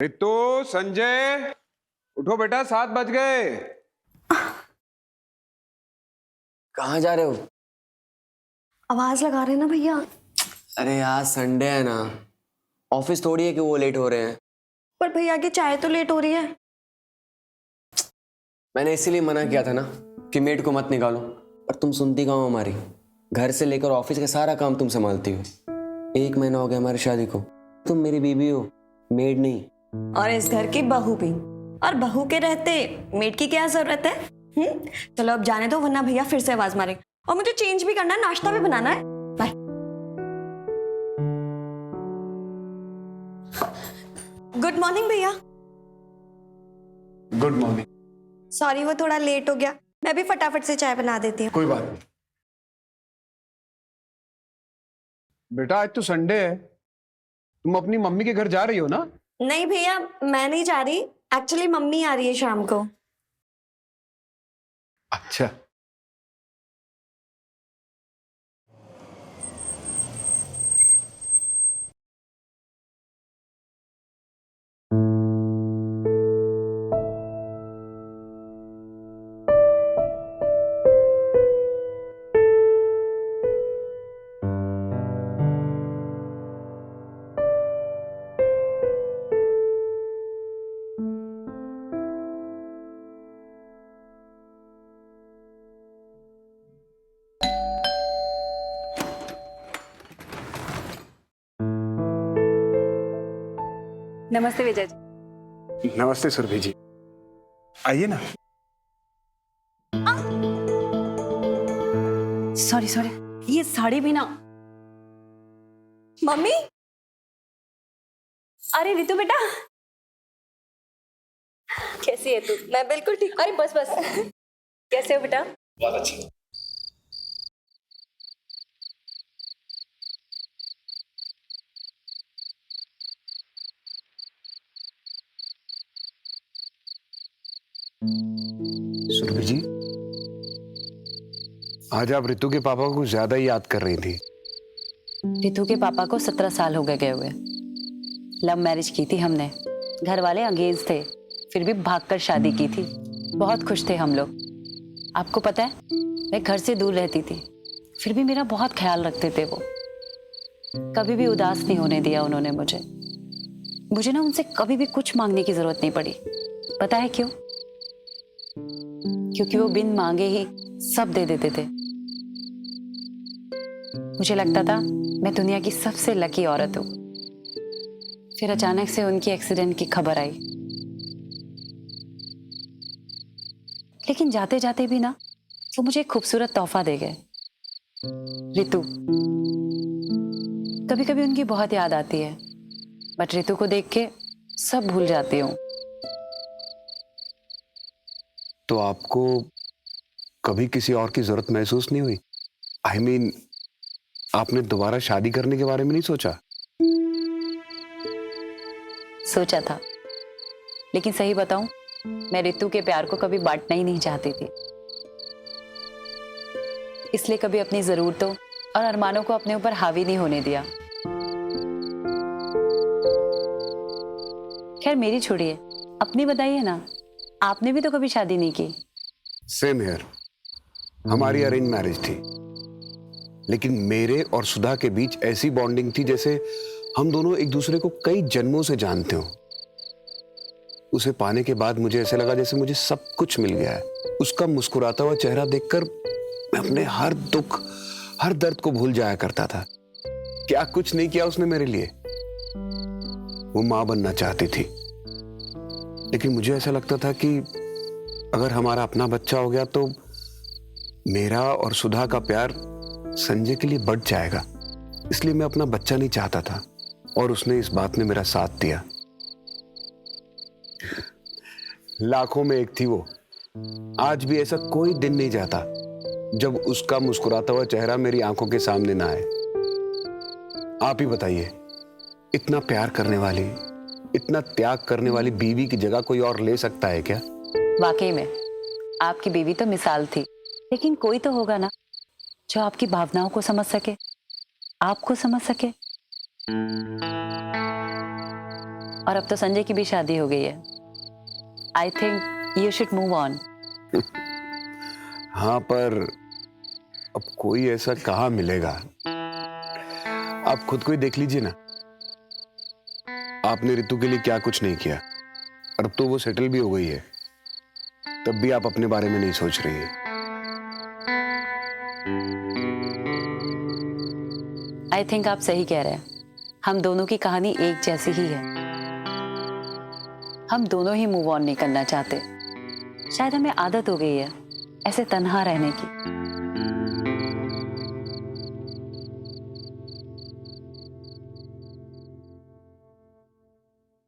रितु, संजय, उठो बेटा, 7 बज गए। कहाँ जा रहे हो? आवाज लगा रहे हैं ना भैया। अरे यार संडे है ना, ऑफिस थोड़ी है कि वो लेट हो रहे हैं। पर भैया की चाय तो लेट हो रही है। मैंने इसीलिए मना किया था ना कि मेड को मत निकालो, पर तुम सुनती कहाँ हो हमारी। घर से लेकर ऑफिस का सारा काम तुम संभालती हो। 1 महीना हो गया हमारी शादी को, तुम मेरी बीवी हो, मेड नहीं। और इस घर की बहू भी, और बहू के रहते मेड की क्या जरूरत है? चलो अब जाने दो, वरना भैया फिर से आवाज मारेंगे। और मुझे चेंज भी करना है, नाश्ता भी बनाना है। बाय। गुड मॉर्निंग भैया। Good morning. सॉरी वो थोड़ा लेट हो गया, मैं भी फटाफट से चाय बना देती हूँ। कोई बात नहीं बेटा, आज तो संडे है, तुम अपनी मम्मी के घर जा रही हो ना? नहीं भैया, मैं नहीं जा रही, एक्चुअली मम्मी आ रही है शाम को। अच्छा। नमस्ते विजय जी। नमस्ते सुरभि जी, आइए ना। सॉरी सॉरी, ये साड़ी भी ना। मम्मी, अरे रितु बेटा, कैसी है तू? मैं बिल्कुल ठीक। अरे बस बस, कैसे हो बेटा? बहुत अच्छा। सुरभि जी, आज आप रितु के पापा को ज्यादा ही याद कर रही थी। रितु के पापा को 17 साल हो गए हुए। लव मैरिज की थी हमने, घर वाले अंगेज थे, फिर भी भागकर शादी की थी। बहुत खुश थे हम लोग। आपको पता है, मैं घर से दूर रहती थी, फिर भी मेरा बहुत ख्याल रखते थे वो। कभी भी उदास नहीं होने दिया उन्होंने मुझे ना उनसे कभी भी कुछ मांगने की जरूरत नहीं पड़ी। पता है क्यों? क्योंकि वो बिन मांगे ही सब दे देते थे। मुझे लगता था मैं दुनिया की सबसे लकी औरत हूं। फिर अचानक से उनकी एक्सीडेंट की खबर आई, लेकिन जाते जाते भी ना वो मुझे एक खूबसूरत तोहफा दे गए, रितु। कभी कभी उनकी बहुत याद आती है, बट रितु को देख के सब भूल जाती हूँ। तो आपको कभी किसी और की जरूरत महसूस नहीं हुई? आई मीन, आपने दोबारा शादी करने के बारे में नहीं सोचा? सोचा था, लेकिन सही बताऊं, मैं रितु के प्यार को कभी बांटना ही नहीं चाहती थी। इसलिए कभी अपनी जरूरतों और अरमानों को अपने ऊपर हावी नहीं होने दिया। खैर मेरी छोड़िए, अपनी बताइए ना, आपने भी तो कभी शादी नहीं की। Same here. हमारी अरेंज मैरिज थी, लेकिन मेरे और सुधा के बीच ऐसी बॉन्डिंग थी जैसे हम दोनों एक दूसरे को कई जन्मों से जानते हो। उसे पाने के बाद मुझे ऐसे लगा जैसे मुझे सब कुछ मिल गया है। उसका मुस्कुराता हुआ चेहरा देखकर मैं अपने हर दुख, हर दर्द को भूल जाया करता था। क्या कुछ नहीं किया उसने मेरे लिए। वो मां बनना चाहती थी, लेकिन मुझे ऐसा लगता था कि अगर हमारा अपना बच्चा हो गया तो मेरा और सुधा का प्यार संजय के लिए बढ़ जाएगा। इसलिए मैं अपना बच्चा नहीं चाहता था, और उसने इस बात में मेरा साथ दिया। लाखों में एक थी वो। आज भी ऐसा कोई दिन नहीं जाता जब उसका मुस्कुराता हुआ चेहरा मेरी आंखों के सामने ना आए। आप ही बताइए, इतना प्यार करने वाली, इतना त्याग करने वाली बीवी की जगह कोई और ले सकता है क्या? वाकई में आपकी बीवी तो मिसाल थी, लेकिन कोई तो होगा ना जो आपकी भावनाओं को समझ सके, आपको समझ सके। और अब तो संजय की भी शादी हो गई है। I think you should move on. हाँ, पर अब कोई ऐसा कहाँ मिलेगा? आप खुद को ही देख लीजिए ना। आपने रितु के लिए क्या कुछ नहीं किया, और अब तो वो सेटल भी हो गई है, तब भी आप अपने बारे में नहीं सोच रही है। आई थिंक आप सही कह रहे हैं। हम दोनों की कहानी एक जैसी ही है। हम दोनों ही मूव ऑन नहीं करना चाहते। शायद हमें आदत हो गई है ऐसे तन्हा रहने की।